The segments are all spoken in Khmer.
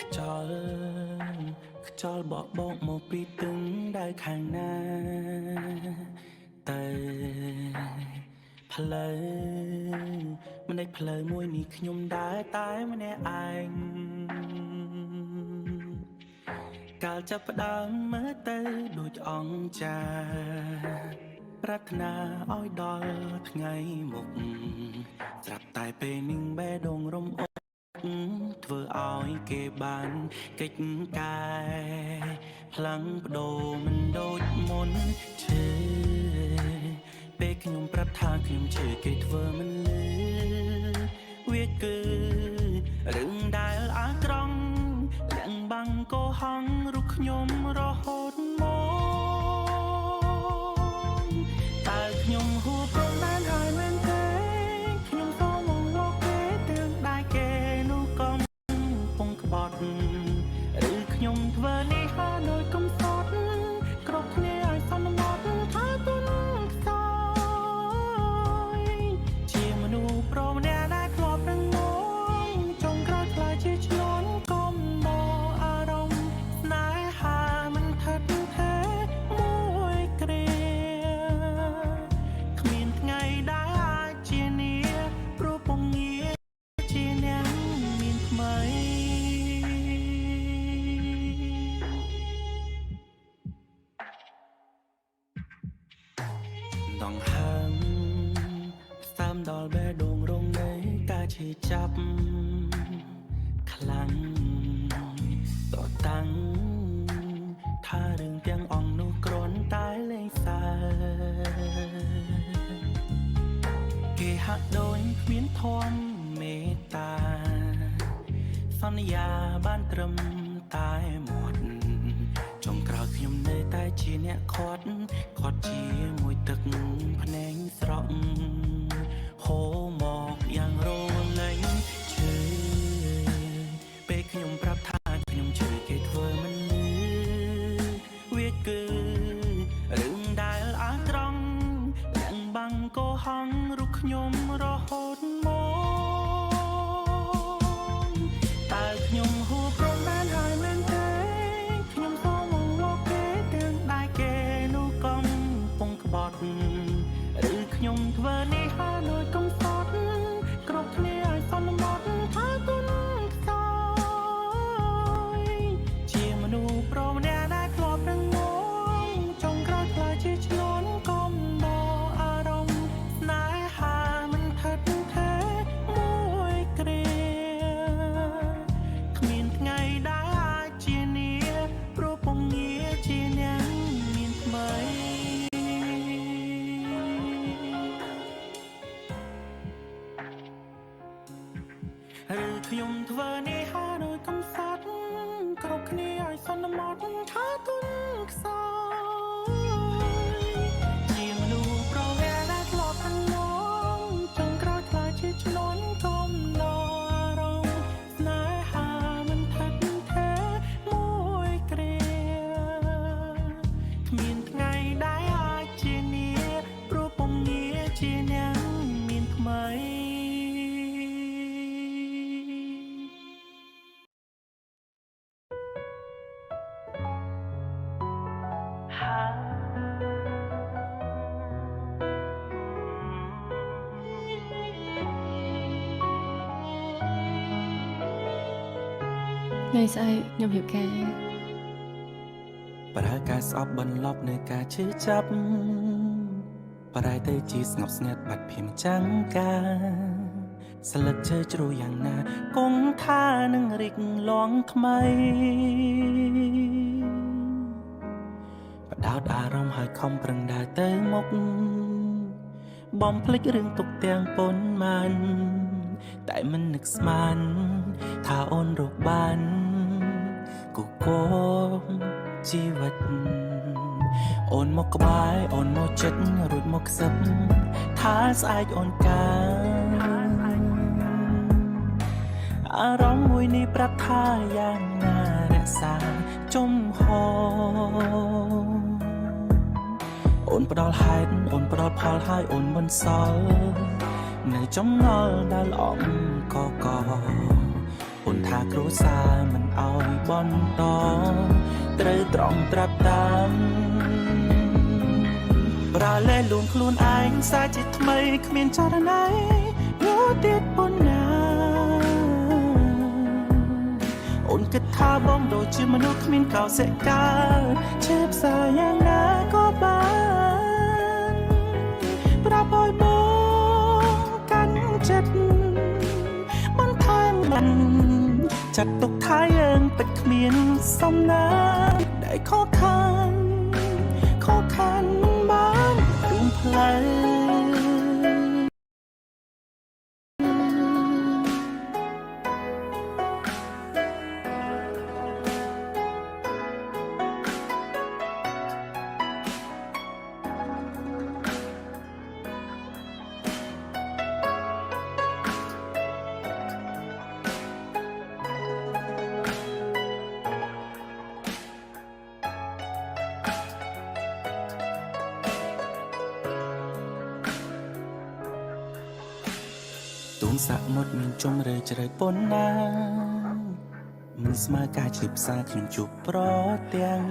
ខ្យល់បក់បោកមកពីទឹងដៅខាងណាតែផ្លូវម្នាក់ផ្លូវមួយនេះខ្ញុំដើរតែម្នាក់ឯងកាលចាប់ផ្ដើមមើលទៅដូចអង្គចាប្រាថ្នាឲ្យដល់ថ្ងៃមុខស្រាប់តែពេលនឹងបេះដូងរំអុកធ្វើឲ្យគេបានកិច្ចកាយផ្លាំងបដូរមិនដូចមុនឈឺពេលខ្ញុំប្រាប់ថាខ្ញុំឈឺគេធ្វើមិនលឺវាគឺរឿងដែលអាក្រង់លាក់បាំងកុហករូបខ្ញុំរហូតមកតើខ្ញុំហួសព្រំដែនហើយមែនទេខ្ញុំសូមមកលោកគេទាំងដែរគេនោះក៏ពងក្បត់ឬខ្ញុំធ្វើនេះហើយដោយកំសត់គ្រប់គ្នាឲ្យសន្មត់ថាទុនខ្សោយជាមនុស្សប្រុសម្នាក់ដែលធ្លាប់នឹងមកចុងក្រោយខ្លាចជាឆ្លងកំដរអារម្មណ៍ស្នេហាមិនថិតថេរមួយគ្រាគ្មានថ្ងៃដែលអាចជានាព្រោះពងងារជាអ្នកមានថ្មីដងហើមផ្សាមដល់បេះដូងរងនៃការឈឺចាប់ខ្លាំងតតាំងថារឿងទាំងអង្គនោះគ្រាន់តែលេងសើគេហាក់ដូចគ្មានធម៌មេត្តាសន្យាបានត្រឹមតែមាត់ចុងក្រោយខ្ញុំនៅតែជាអ្នកខាត់ជាមួយទឹកភ្នែកស្រក់ហូរមកយ៉ាងរលែងឈឺពេលខ្ញុំប្រាប់ថាខ្ញុំឈឺគេធ្វើមិនលឺវាគឺរឿងដែលអាក្រង់លាក់បាំងកុហករូបខ្ញុំរហូតមកតើខ្ញុំហួសព្រំដែនហើយមែនទេខ្ញុំសូមមកលោកគេទាំងដែរគេនោះកំពុងក្បត់ឬខ្ញុំធ្វើនេះហើយដោយកំសត់គ្រប់គ្នាឲ្យសន្មត់ថាទុនខ្សោយជាមនុស្សប្រុសម្នាក់ដែលធ្លាប់នឹងមកចុងក្រោយខ្លាចជាឆ្លងកំដរអារម្មណ៍ស្នេហាមិនថិតថេរមួយគ្រាគ្មានថ្ងៃដែលអាចជានាព្រោះពងងារជាអ្នកមានថ្មីឬខ្ញុំធ្វើនេះហើយដោយកំសត់គ្រប់គ្នាឲ្យសន្មត់ថាទុនខ្សោយជាមនុស្សប្រុសអ្នកដែលធ្លាប់នឹងមកចុងក្រោយខ្លាចជាឆ្លងកំដរអារម្មណ៍ស្នេហាមិនថិតថេរមួយគ្រាគ្មានថ្ងៃដែលអាចជានាព្រោះពងងារជាអ្នកមានថ្មីថ្ងៃស្អែកខ្ញុំរៀបការប្រើការស្អប់បន្លប់នៅការឈឺចាប់ប្រែទៅជាស្ងប់ស្ងាត់បាត់ភៀមចាំងការស្លឹកឈើជ្រុះយ៉ាងណាគង់ថានឹងរីកលងថ្មីបដោតអារម្មណ៍ឲ្យខំប្រឹងដើរទៅមុខបំភ្លេចរឿងទុកទាំងប៉ុន្មានតែមិននឹកស្មានថាអូនរកបានគូគមជីវិតអូនមកក្បែរអូនមកចិត្តរួចមកខ្សឹបថាស្អែកអូនកាអារម្មណ៍មួយនេះប្រាប់ថាយ៉ាងណារក្សាជំហរអូនផ្ដល់ហេតុអូនផ្ដល់ផលហើយអូនមិនសល់នៅចំណល់ដែលអំកកអូន ថាគ្រួសារមិនអោយបន្តត្រូវត្រង់ត្រាប់តាមប្រាលែលួងខ្លួនឯងសាជាថ្មីគ្មានចរណៃយោទៀតប៉ុណ្ណាអូនគិតថាបងដូចជាមនុស្សគ្មានកោសិកាឈឺផ្សាយ៉ាងណាក៏បានប្រាប់ឲ្យបងកាន់ចិត្តបន្ថែមមិនចាត់ទុកថាយើងពិតគ្មានសំណាងដែលខកខានមិនបានរួមផ្លែទូនសាក់មុតមានជុំរើជ្រៅប៉ុណ្ណាមិនស្មើការជិះផ្សារខ្ញុំជួបប្រទាំង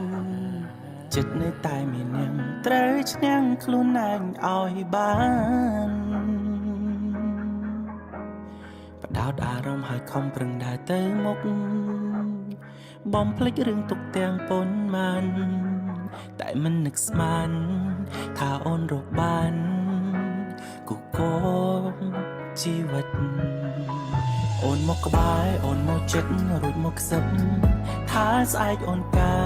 ចិត្តនៅតែមាននាងត្រូវឈ្នះខ្លួនឯងឲ្យបានបដោតអារម្មណ៍ឲ្យខំប្រឹងដើរទៅមុខបំភ្លេចរឿងទុកទាំងប៉ុន្មានតែមិននឹកស្មានថាអូនរកបានគូកោជីវិតអូនមកក្បែរអូនមកចិត្តរួចមកខ្សឹបថាស្អែកអូនកា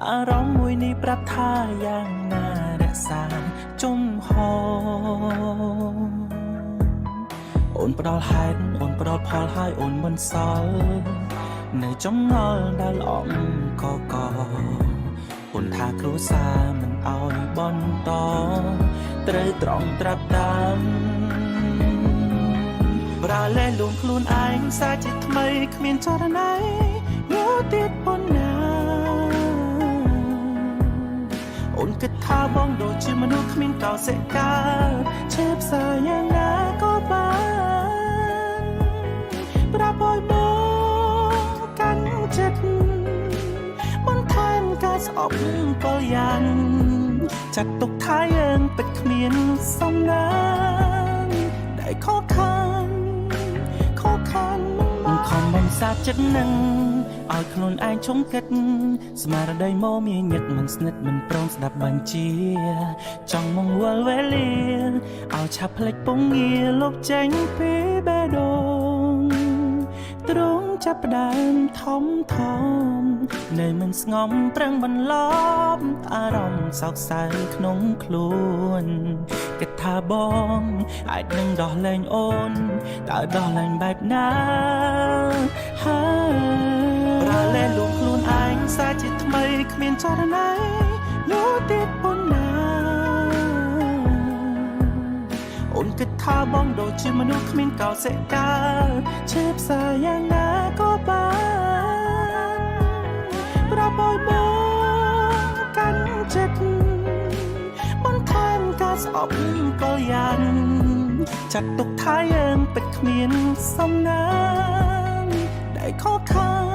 អារម្មណ៍មួយនេះប្រាប់ថាយ៉ាងណារក្សាជំហរអូនផ្ដល់ហេតុអូនផ្ដល់ផលហើយអូនមិនសល់នៅចំណល់ដែលល្អកកអូនថាគ្រួសារមិនអោយបន្តត្រូវត្រង់ត្រាប់តាមប្រាលែលួងខ្លួនឯងសាជាថ្មីគ្មានចរណៃយោទៀតប៉ុណ្ណាអូនគិតថាបងដូចជាមនុស្សគ្មានកោសិកាឈឺផ្សាយ៉ាងណាក៏បានប្រាប់ឲ្យបងកាន់ចិត្តបន្ថែមការស្អប់ក៏យ៉ាងចាត់ទុកថាយើងពិតគ្មានសំណាងដែលខកខានមិនខំបំសាចិត្តនឹងឲ្យខ្លួនឯងឈុំគិតស្មារតីមកមានញឹកមិនស្និទ្ធមិនព្រមស្ដាប់បញ្ជាចង់មកវល់វេលាឲ្យឆាប់ផ្លេចពងងារលុបចេញពីបេះដូងទ្រង់ចាប់ផ្ដើមថំនៅមិនស្ងំប្រឹងបន្លប់អារម្មណ៍សោកសៅក្នុងខ្លួនគិតថាបងអាចនឹងដោះលែងអូនតើដោះលែងបែបណាហើយលែលួងខ្លួនឯងសាជាថ្មីគ្មានចរណៃយោទៀតប៉ុណ្ណាអូនគិតថាបងដូចជាមនុស្សគ្មានកោសិកាឈឺផ្សាយ៉ាងណាក៏បានប្រាប់ឲ្យបងកាន់ចិត្តបន្ថែមការស្អប់ក៏យ៉ាងចាត់ទុកថាយើងពិតគ្មានសំណាងដែលខកខាន